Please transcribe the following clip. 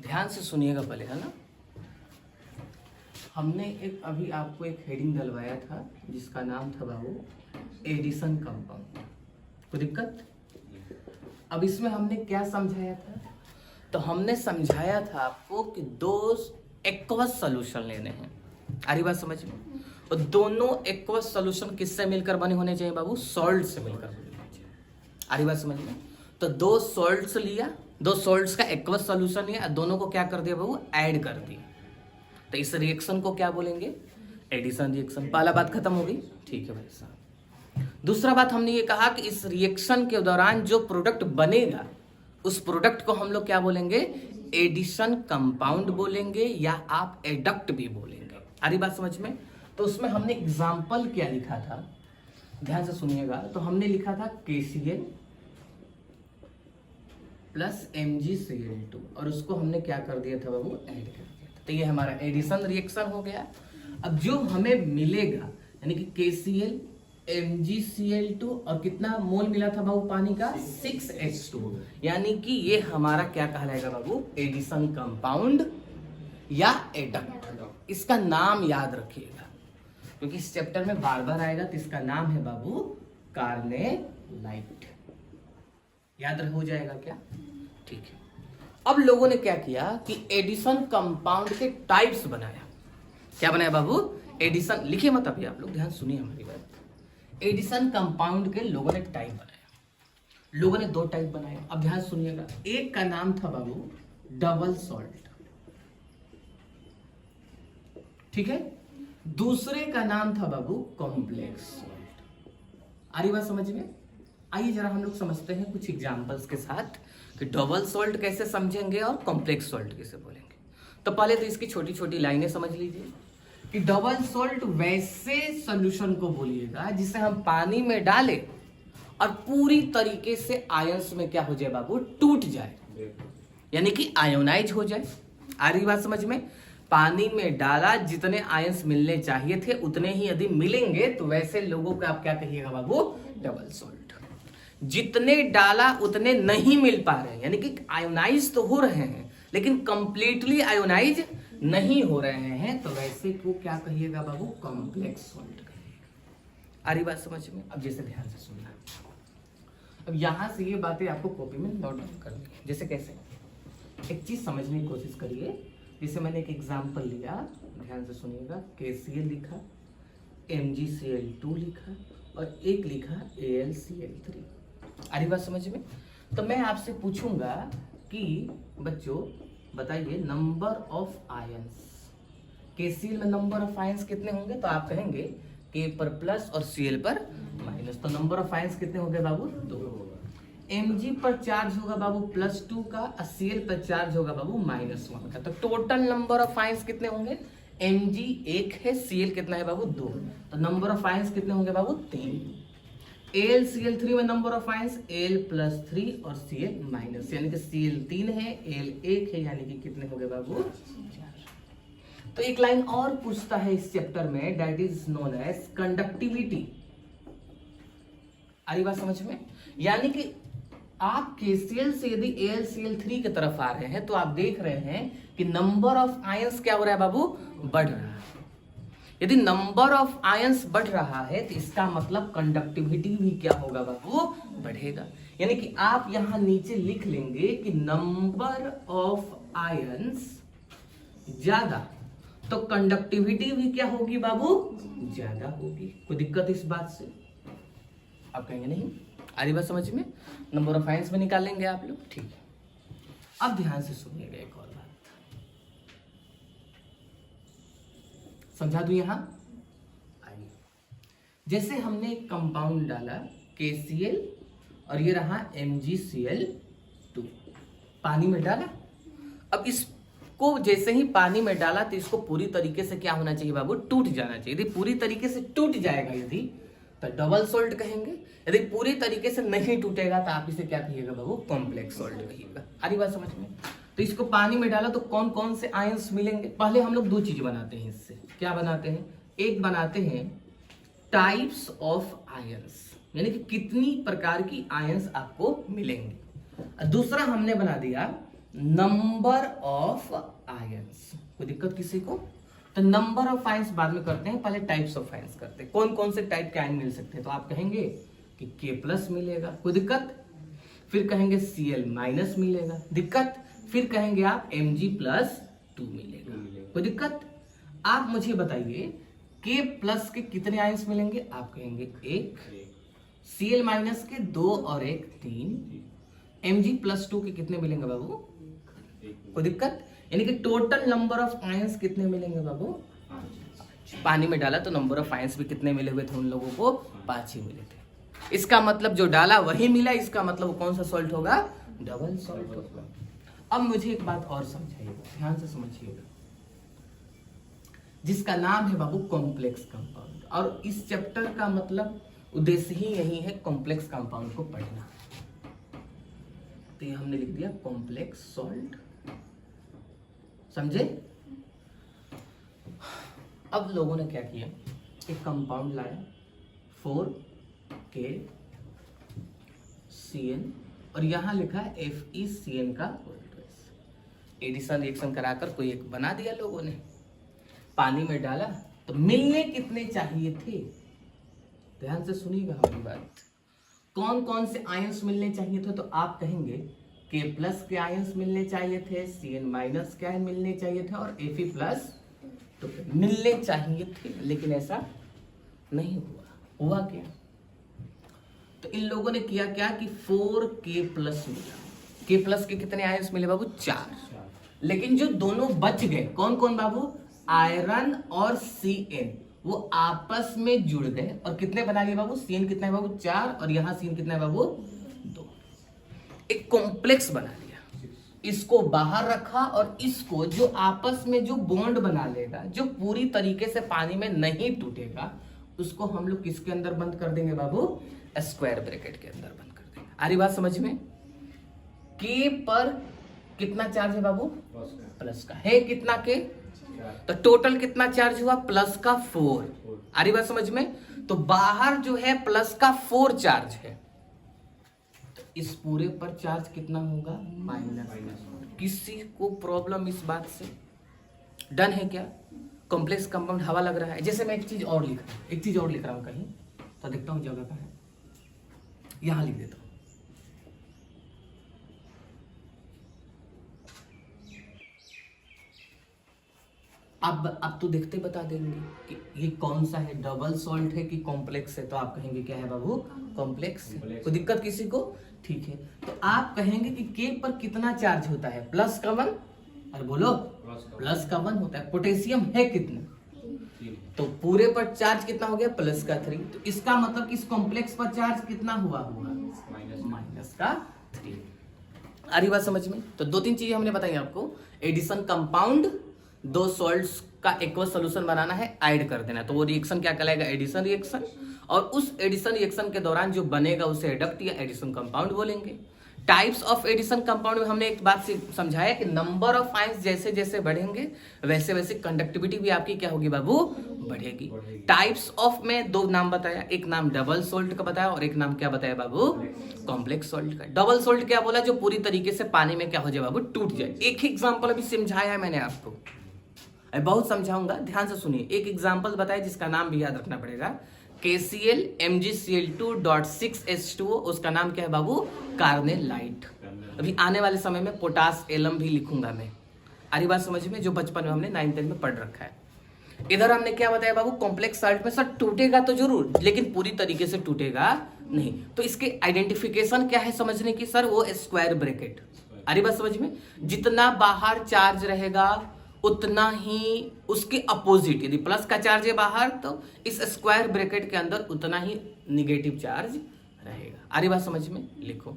ध्यान से सुनिएगा पहले, है ना। हमने एक अभी आपको एक हेडिंग डलवाया था जिसका नाम था बाबू एडिशन कंपाउंड। कोई दिक्कत? अब इसमें हमने क्या समझाया था? तो हमने समझाया था आपको कि दो एक्वस सॉल्यूशन लेने हैं। आ रही बात समझ में? और दोनों एक्वस सॉल्यूशन किससे मिलकर बने होने चाहिए बाबू? सॉल्ट से मिलकर बने होने चाहिए। आ रही बात समझ में? तो दो सॉल्ट्स लिया, दो सॉल्ट्स का एक्वस सॉल्यूशन लिया, दोनों को क्या कर दिया बाबू? ऐड कर दिया। तो इस रिएक्शन को क्या बोलेंगे? Addition reaction. पहला बात खत्म हो गई, ठीक है भाई साहब। दूसरा बात हमने ये कहा कि इस रिएक्शन के दौरान जो प्रोडक्ट बनेगा उस प्रोडक्ट को हम लोग क्या बोलेंगे? एडिशन कंपाउंड बोलेंगे, या आप एडक्ट भी बोलेंगे। आ रही बात समझ में? तो उसमें हमने एग्जाम्पल क्या लिखा था, ध्यान से सुनिएगा। तो हमने लिखा था KCl प्लस MgCl2 और उसको हमने क्या कर दिया था बाबू? ऐड कर दिया था। तो ये हमारा एडिशन रिएक्शन हो गया। अब जो हमें मिलेगा यानी कि KCl MgCl2 और कितना मोल मिला था बाबू पानी का? 6H2, यानी कि ये हमारा क्या कहलाएगा बाबू? एडिशन कंपाउंड या एडक्ट। इसका नाम याद रखिएगा क्योंकि इस चैप्टर में बार बार आएगा। तो इसका नाम है बाबू कार्नेलाइट। याद हो जाएगा क्या? ठीक है। अब लोगों ने क्या किया कि एडिशन कंपाउंड के टाइप्स बनाया। क्या बनाया बाबू? एडिशन। लिखिए मत अभी, आप लोग ध्यान सुनिए हमारी बात। एडिशन कंपाउंड के लोगों ने टाइप बनाया। लोगों ने दो टाइप बनाया। अब ध्यान सुनिएगा। एक का नाम था बाबू डबल सॉल्ट, ठीक है। दूसरे का नाम था बाबू कॉम्प्लेक्स सॉल्ट। आ रही बात समझ में? आइए जरा हम लोग समझते हैं कुछ एग्जांपल्स के साथ कि डबल सॉल्ट कैसे समझेंगे और कॉम्प्लेक्स सॉल्ट कैसे बोलेंगे। तो पहले तो इसकी छोटी छोटी लाइनें समझ लीजिए कि डबल सॉल्ट वैसे सॉल्यूशन को बोलिएगा जिसे हम पानी में डालें और पूरी तरीके से आयंस में क्या हो जाए बाबू? टूट जाए, यानी कि आयोनाइज हो जाए। आ रही बात समझ में? पानी में डाला, जितने आयंस मिलने चाहिए थे उतने ही यदि मिलेंगे तो वैसे लोगों को आप क्या कहिएगा बाबू? Double salt. जितने डाला उतने नहीं मिल पा रहे हैं, यानी कि आयोनाइज तो हो रहे हैं लेकिन कंप्लीटली आयोनाइज नहीं हो रहे हैं, तो वैसे को क्या कहिएगा बाबू? कॉम्प्लेक्स सॉल्ट कहिएगा। आ रही बात समझ में? अब जैसे ध्यान से सुनना, अब यहां से ये बातें आपको कॉपी में नोट डाउन करनी है। जैसे कैसे? एक चीज समझने की कोशिश करिए। जैसे मैंने एक एग्जांपल लिया, ध्यान से सुनिएगा। KCl लिखा, MgCl2 लिखा और एक लिखा AlCl3। आ रही बात समझ में? तो मैं आपसे पूछूंगा कि बच्चों बताइए नंबर ऑफ आयंस। KCl में नंबर ऑफ आयंस कितने होंगे? तो आप कहेंगे K पर प्लस और Cl पर माइनस। तो नंबर ऑफ आयंस कितने होंगे बाबू? 2। Mg पर चार्ज होगा बाबू +2 का और Cl पर चार्ज होगा बाबू -1 का। तो टोटल नंबर ऑफ आयंस कितने होंगे? Mg 1 है, Cl कितना है बाबू? 2। तो नंबर ऑफ आयंस कितने होंगे बाबू? 3। AlCl3 में नंबर ऑफ आयंस Al+3 और Cl माइनस, यानी कि Cl 3 है, Al 1 है, यानी कि कितने हो गए बाबू? 4। तो एक लाइन और पूछता है इस चैप्टर में, that is known as conductivity. आ रही बात समझ में? यानी कि आप KCl से यदि AlCl3 की तरफ आ रहे हैं तो आप देख रहे हैं कि नंबर ऑफ आयंस क्या हो रहा है बाबू? बढ़ रहा है। यदि नंबर ऑफ आयंस बढ़ रहा है तो इसका मतलब कंडक्टिविटी भी क्या होगा बाबू? बढ़ेगा। यानी कि आप यहां नीचे लिख लेंगे कि नंबर ऑफ आयंस ज्यादा तो कंडक्टिविटी भी क्या होगी बाबू? ज्यादा होगी। कोई दिक्कत इस बात से? आप कहेंगे नहीं। आ रही बात समझ में? नंबर ऑफ आयंस में निकाल लेंगे आप लोग, ठीक है। अब ध्यान से सुनिएगा एक और बात, समझा दूं यहां? आइए, जैसे हमने एक कंपाउंड डाला KCl और ये रहा MgCl2, पानी में डाला। अब इसको जैसे ही पानी में डाला तो इसको पूरी तरीके से क्या होना चाहिए बाबू? टूट जाना चाहिए। यदि पूरी तरीके से टूट जाएगा यदि तो डबल सॉल्ट कहेंगे। यदि पूरी तरीके से नहीं टूटेगा तो आप इसे क्या कहिएगा बाबू? कॉम्प्लेक्स सॉल्ट कहिएगा। आ रही बात समझ में? तो इसको पानी में डाला तो कौन कौन से आयंस मिलेंगे? पहले हम लोग दो चीज बनाते हैं इससे। क्या बनाते हैं? एक बनाते हैं टाइप्स ऑफ आयंस, यानी कि कितनी प्रकार की आयंस आपको मिलेंगे। दूसरा हमने बना दिया नंबर ऑफ आयंस। कोई दिक्कत किसी को? तो नंबर ऑफ आयंस बाद में करते हैं, पहले टाइप्स ऑफ आयंस करते हैं। कौन कौन से टाइप के आयन मिल सकते हैं? तो आप कहेंगे कि K+ मिलेगा, कोई दिक्कत? फिर कहेंगे Cl- मिलेगा, दिक्कत? फिर कहेंगे आप Mg+2 मिलेगा, कोई दिक्कत? आप मुझे बताइए K+ के कितने आयंस मिलेंगे? आप कहेंगे 1, Cl- के 2 और 1 3, Mg+2 के कितने मिलेंगे बाबू? कोई दिक्कत? यानी कि टोटल नंबर ऑफ आयंस कितने मिलेंगे बाबू? 5। पानी में डाला तो नंबर ऑफ आयंस भी कितने मिले हुए थे उन लोगों को? 5 ही मिले थे। इसका मतलब जो डाला वही मिला, इसका मतलब कौन सा सॉल्ट होगा? डबल सॉल्ट होगा। अब मुझे एक बात और समझाइएगा, ध्यान से समझिएगा, जिसका नाम है बाबू कॉम्प्लेक्स कंपाउंड। और इस चैप्टर का मतलब उद्देश्य ही यही है, कॉम्प्लेक्स कंपाउंड को पढ़ना। तो ये हमने लिख दिया कॉम्प्लेक्स सॉल्ट, समझे? अब लोगों ने क्या किया, एक कंपाउंड लाया 4KCN और यहां लिखा है FeCN का एडिशन रिएक्शन कराकर कोई एक बना दिया लोगों ने, पानी में डाला तो मिलने कितने चाहिए थे? ध्यान से सुनिएगा हमारी बात। कौन कौन से आयंस मिलने चाहिए थे? तो आप कहेंगे K+ के आयंस मिलने चाहिए थे, Cn- के आयन मिलने चाहिए थे और Fe+ तो मिलने चाहिए थे, लेकिन ऐसा नहीं हुआ। हुआ क्या? तो इन लोगों ने किया क्या कि 4K+ मिला। K+ के कितने आयंस मिले बाबू? 4। लेकिन जो दोनों बच गए, कौन कौन बाबू? आयरन और Cn, वो आपस में जुड़ गए और कितने बना लिए बाबू? Cn कितना है बाबू? 4 और यहां Cn कितना है बाबू? 2। एक कॉम्प्लेक्स बना लिया, इसको बाहर रखा और इसको जो आपस में जो बॉन्ड बना लेगा, जो पूरी तरीके से पानी में नहीं टूटेगा, उसको हम लोग किसके अंदर बंद कर देंगे बाबू? स्क्वायर ब्रैकेट के अंदर बंद कर देंगे। आ रही बात समझ में? K पर कितना चार्ज है बाबू? प्लस का है। कितना के? तो टोटल कितना चार्ज हुआ? प्लस का 4। आ रही बात समझ में? तो बाहर जो है प्लस का 4 चार्ज है, तो इस पूरे पर चार्ज कितना होगा? माइनस। किसी को प्रॉब्लम इस बात से? डन है क्या? कॉम्प्लेक्स कंपाउंड हवा लग रहा है। जैसे मैं एक चीज और लिख रहा हूं कहीं, तो देखता हूं जगह का है, यहां लिख देता हूं। अब तो देखते बता देंगे कि ये कौन सा है, डबल सॉल्ट है कि कॉम्प्लेक्स है। तो आप कहेंगे क्या है बाबू? कॉम्प्लेक्स है। कोई दिक्कत किसी को? ठीक है। तो आप कहेंगे कि K पर कितना चार्ज होता है? प्लस का 1। अरे बोलो, प्लस का 1 होता है। पोटेशियम है कितना? तो पूरे पर चार्ज कितना हो गया? प्लस का 3। तो इसका मतलब कि इस कॉम्प्लेक्स पर चार्ज कितना हुआ होगा? माइनस का 3। आ रही बात समझ में? तो 2-3 चीजें हमने बताई आपको। एडिशन कंपाउंड, 2 सॉल्ट्स का एक्वस सॉल्यूशन बनाना है, ऐड कर देना, तो वो रिएक्शन क्या कहलाएगा? Addition reaction. और उस एडिशन रिएक्शन के दौरान जो बनेगा उसे एडक्ट या एडिशन कंपाउंड बोलेंगे। टाइप्स ऑफ एडिशन कंपाउंड में हमने एक बात से समझाया कि नंबर ऑफ आयंस जैसे जैसे बढ़ेंगे वैसे वैसे कंडक्टिविटी भी आपकी क्या होगी बाबू? बढ़ेगी। टाइप्स ऑफ में 2 नाम बताया, एक नाम डबल सोल्ट का बताया और एक नाम क्या बताया बाबू? कॉम्प्लेक्स सोल्ट का। डबल सोल्ट क्या बोला? जो पूरी तरीके से पानी में क्या हो जाए बाबू? टूट जाए। एक ही एग्जाम्पल अभी समझाया है मैंने आपको, बहुत समझाऊंगा, ध्यान से सुनिए। एक एग्जाम्पल बताया जिसका नाम भी याद रखना पड़ेगा, KCl MgCl2.6H2O, उसका नाम क्या है बाबू? कार्नेलाइट। अभी आने वाले समय में पोटास एलम भी लिखूंगा मैं। आ रही बात समझ में? जो बचपन में हमने 9th 10th में पढ़ रखा है। इधर हमने क्या बताया बाबू? कॉम्प्लेक्स सॉल्ट में सर टूटेगा तो जरूर, लेकिन पूरी तरीके से टूटेगा नहीं। तो इसके आइडेंटिफिकेशन क्या है समझने की? सर वो स्क्वायर ब्रैकेट। आ रही बात समझ में? जितना बाहर चार्ज रहेगा उतना ही उसके अपोजिट, यदि प्लस का चार्ज है बाहर तो इस स्क्वायर ब्रैकेट के अंदर उतना ही निगेटिव चार्ज रहेगा। आ रही बात समझ में? लिखो।